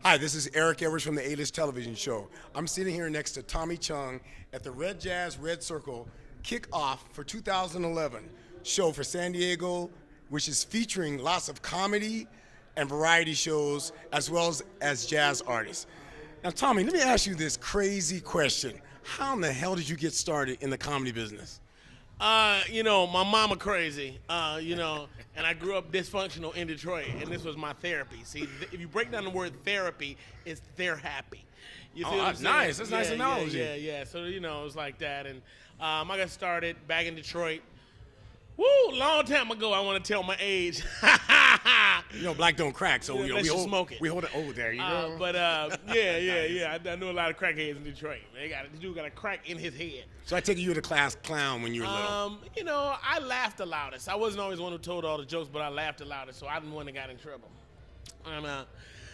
Hi, this is Eric Edwards from the A-List Television Show. I'm sitting here next to Tommy Chunn at the Red Jazz Red Circle kickoff for 2011 show for San Diego, which is featuring lots of comedy and variety shows as well as jazz artists. Now, Tommy, let me ask you this crazy question. How in the hell did you get started in the comedy business? My mama crazy, and I grew up dysfunctional in Detroit, and this was my therapy. See, if you break down the word therapy, it's they're happy. You see what I'm saying? Nice. That's a nice analogy. Yeah. So, it was like that. And I got started back in Detroit. Woo, long time ago. I want to tell my age. Black don't crack, so we smoke it. We hold it. Oh, there you go. But yeah. I know a lot of crackheads in Detroit. This dude got a crack in his head. So I take it you were the class clown when you were little. I laughed the loudest. I wasn't always the one who told all the jokes, but I laughed the loudest, so I didn't want to get in trouble. And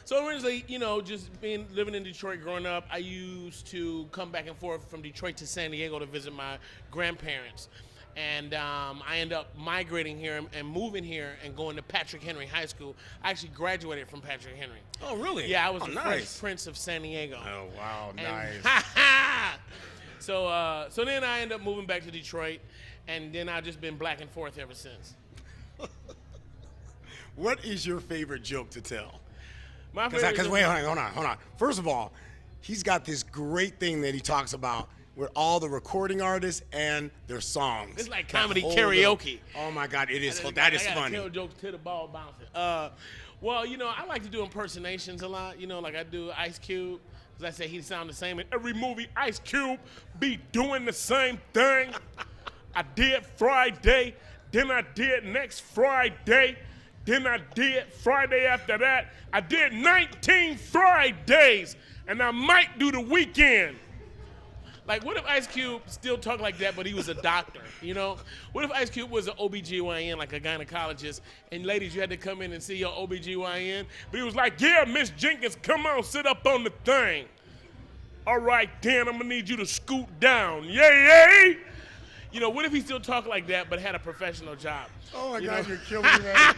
so originally, just living in Detroit growing up, I used to come back and forth from Detroit to San Diego to visit my grandparents. And I ended up migrating here and moving here and going to Patrick Henry High School. I actually graduated from Patrick Henry. Oh, really? Yeah, I was the first Prince of San Diego. Oh, wow, nice. So then I ended up moving back to Detroit, and then I've just been back and forth ever since. What is your favorite joke to tell? My favorite Because wait, hold on. First of all, he's got this great thing that he talks about with all the recording artists and their songs. It's like comedy karaoke. Oh my God, it is. That is funny. I tell jokes to the ball bouncing. I like to do impersonations a lot. Like I do Ice Cube. As I say, he sound the same in every movie. Ice Cube be doing the same thing. I did Friday, then I did next Friday, then I did Friday after that. I did 19 Fridays, and I might do the weekend. Like, what if Ice Cube still talked like that, but he was a doctor, What if Ice Cube was an OBGYN, like a gynecologist, and ladies, you had to come in and see your OBGYN, but he was like, yeah, Miss Jenkins, come on, sit up on the thing. All right, Dan, I'm going to need you to scoot down. Yay! What if he still talked like that, but had a professional job? Oh, my God, you're killing me, man.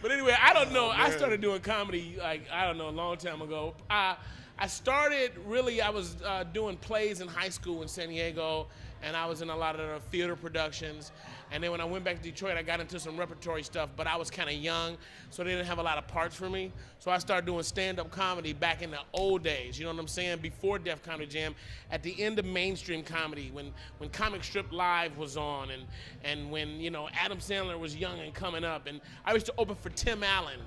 But anyway, I don't know. I started doing comedy, a long time ago. I started, I was doing plays in high school in San Diego, and I was in a lot of the theater productions. And then when I went back to Detroit, I got into some repertory stuff, but I was kind of young, so they didn't have a lot of parts for me. So I started doing stand-up comedy back in the old days, you know what I'm saying, before Def Comedy Jam, at the end of mainstream comedy, when Comic Strip Live was on, and when, Adam Sandler was young and coming up. And I used to open for Tim Allen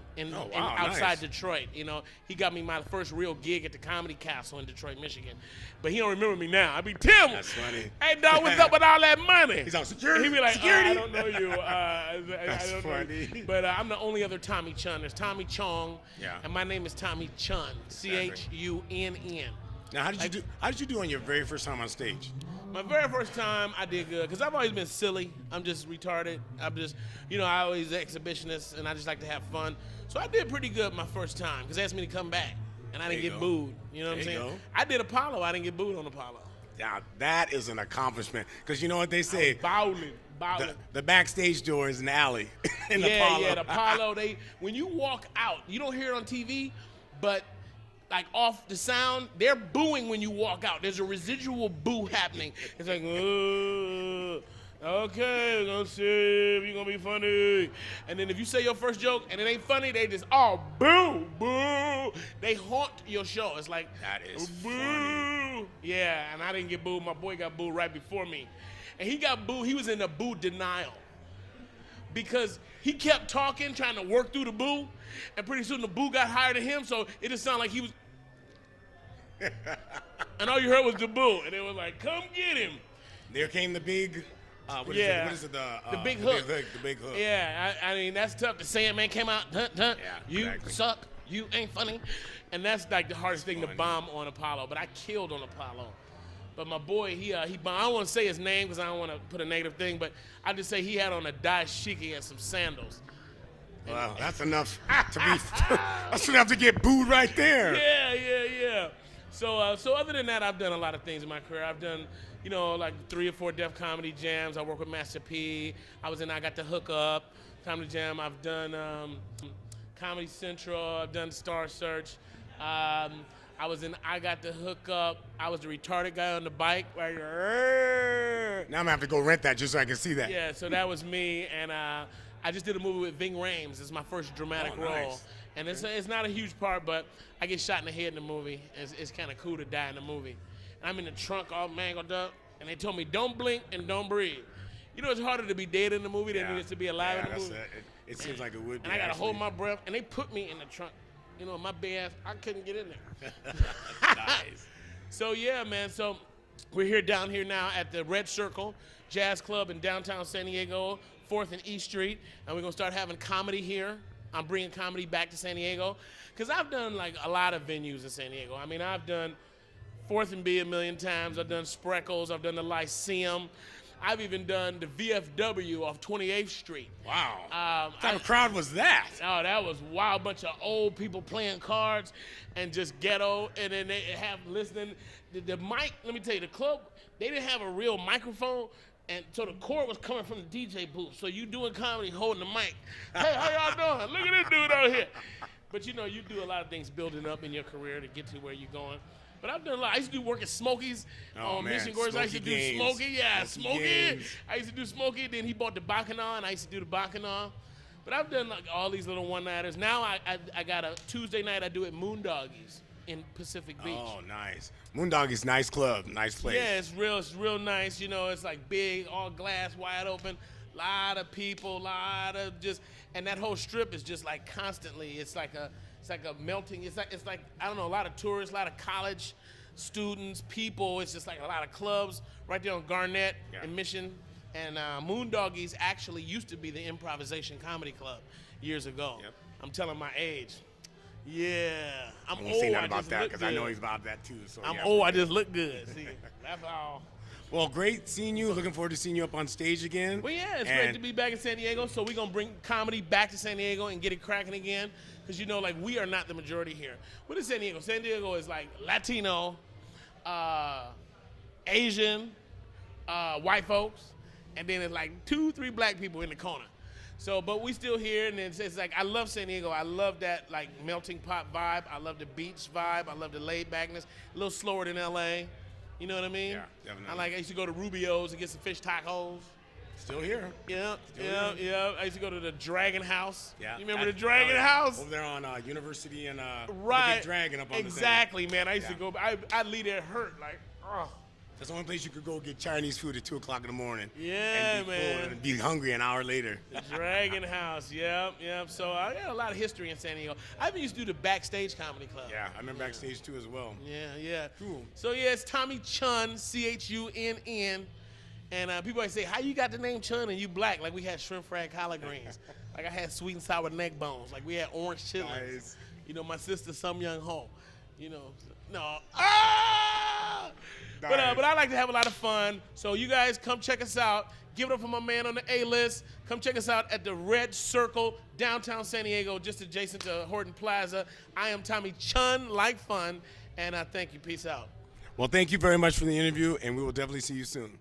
outside nice. Detroit. He got me my first real gig at the Comedy Castle in Detroit, Michigan. But he don't remember me now. I be, Tim, that's funny. Hey, dog, what's up with all that money? He's on security. He be like, security. I don't know you. That's I don't funny. know you. But I'm the only other Tommy Chunn. There's Tommy Chong, yeah. And my name is Tommy Chunn, Chunn. Now, how did you do on your very first time on stage? My very first time, I did good, because I've always been silly. I'm just retarded. I'm just, I always exhibitionist, and I just like to have fun. So I did pretty good my first time, because they asked me to come back, and I didn't get booed. You know what I'm saying? I did Apollo. I didn't get booed on Apollo. Now, that is an accomplishment, because you know what they say? Bowling. The backstage door is in the alley in Apollo. Yeah, the Apollo, when you walk out, you don't hear it on TV, but like off the sound, they're booing when you walk out. There's a residual boo happening. It's like, okay, we're gonna see if you're gonna be funny. And then if you say your first joke and it ain't funny, they just, boo, boo. They haunt your show. It's like, that is boo. Funny. Yeah, and I didn't get booed. My boy got booed right before me. And he got booed. He was in a boo denial because he kept talking, trying to work through the boo, and pretty soon the boo got higher than him, so it just sounded like he was, and all you heard was the boo, and they were like, come get him. There came the big, what is it? The big hook. The big hook. Yeah, I mean, that's tough. The Sandman came out, yeah, you exactly. suck, you ain't funny. And that's like the hardest thing to bomb on Apollo, but I killed on Apollo. But my boy, he bombed. I don't want to say his name because I don't want to put a negative thing, but I just say he had on a dashiki and some sandals. Wow, that's enough to be. That's enough to get booed right there. Yeah. So other than that, I've done a lot of things in my career. I've done, like 3 or 4 Def Comedy Jams. I work with Master P. I got the hook up, Comedy Jam. I've done Comedy Central. I've done Star Search. I got the hook up. I was the retarded guy on the bike. Like, Now I'm gonna have to go rent that just so I can see that. yeah, so that was me, and I just did a movie with Ving Rhames. It's my first dramatic role, nice. and it's not a huge part, but I get shot in the head in the movie. It's kind of cool to die in the movie. And I'm in the trunk all mangled up, and they told me don't blink and don't breathe. You know, it's harder to be dead in the movie than it is to be alive in the movie. It seems like it would be. And I gotta hold my breath, and they put me in the trunk. You know, my big ass, I couldn't get in there. Nice. So yeah, man. So we're here down here now at the Red Circle Jazz Club in downtown San Diego, 4th and East Street, and we're gonna start having comedy here. I'm bringing comedy back to San Diego, cause I've done like a lot of venues in San Diego. I mean, I've done 4th and B a million times. I've done Spreckles. I've done the Lyceum. I've even done the VFW off 28th Street. Wow. What type of crowd was that? Oh, that was a wild bunch of old people playing cards and just ghetto. And then they have listening. The mic, let me tell you, the club, they didn't have a real microphone. And so the cord was coming from the DJ booth. So you doing comedy holding the mic. Hey, how y'all doing? Look at this dude out here. But you know, you do a lot of things building up in your career to get to where you're going. But I've done a lot. I used to do work at Smokey's on Mission Gorge. I used to do Smokey. Yeah, Smokey. I used to do Smokey. Then he bought the Bacchanal, and I used to do the Bacchanal. But I've done like all these little one-nighters. Now I got a Tuesday night I do at Moondoggies in Pacific Beach. Oh, nice. Moondoggies, nice club, nice place. Yeah, it's real nice. You know, it's like big, all glass, wide open. Lot of people, and that whole strip is just like constantly. It's like a melting. It's like I don't know, a lot of tourists, a lot of college students, people. It's just like a lot of clubs right there on Garnett and Mission. And Moondoggies actually used to be the improvisation comedy club years ago. Yep. I'm telling my age. Yeah, I'm I old. won't say nothing I about just that look because I know good. he's about that too. So I'm yeah, old. I just look good. See, that's all. Well, great seeing you. Looking forward to seeing you up on stage again. Well, yeah, it's great to be back in San Diego. So we're gonna bring comedy back to San Diego and get it cracking again. Because you know, like we are not the majority here. What is San Diego? San Diego is like Latino, Asian, white folks, and then it's like 2-3 black people in the corner. So, but we still here, and it's like I love San Diego. I love that like melting pot vibe. I love the beach vibe. I love the laid backness. A little slower than LA. You know what I mean? Yeah, definitely. I used to go to Rubio's and get some fish tacos. Still here. Yeah. I used to go to the Dragon House. Yeah. You remember the Dragon House? Over there on University and right. the Big Dragon up on exactly, the thing. man. I used to go. I'd leave there hurt like, oh. That's the only place you could go get Chinese food at 2 o'clock in the morning. Yeah, and be man. full and be hungry an hour later. The Dragon House, yep. So I got a lot of history in San Diego. I even used to do the Backstage Comedy Club. Yeah, I remember Backstage too as well. Yeah. Cool. So yeah, it's Tommy Chunn, Chunn. And people always say, how you got the name Chunn and you black? Like we had shrimp fried collard greens. Like I had sweet and sour neck bones. Like we had orange chitlins. Nice. You know, my sister, some young hoe. You know, no. Ah! Nice. But I like to have a lot of fun. So you guys come check us out. Give it up for my man on the A-list. Come check us out at the Red Circle, downtown San Diego, just adjacent to Horton Plaza. I am Tommy Chunn, like fun, and I thank you. Peace out. Well, thank you very much for the interview, and we will definitely see you soon.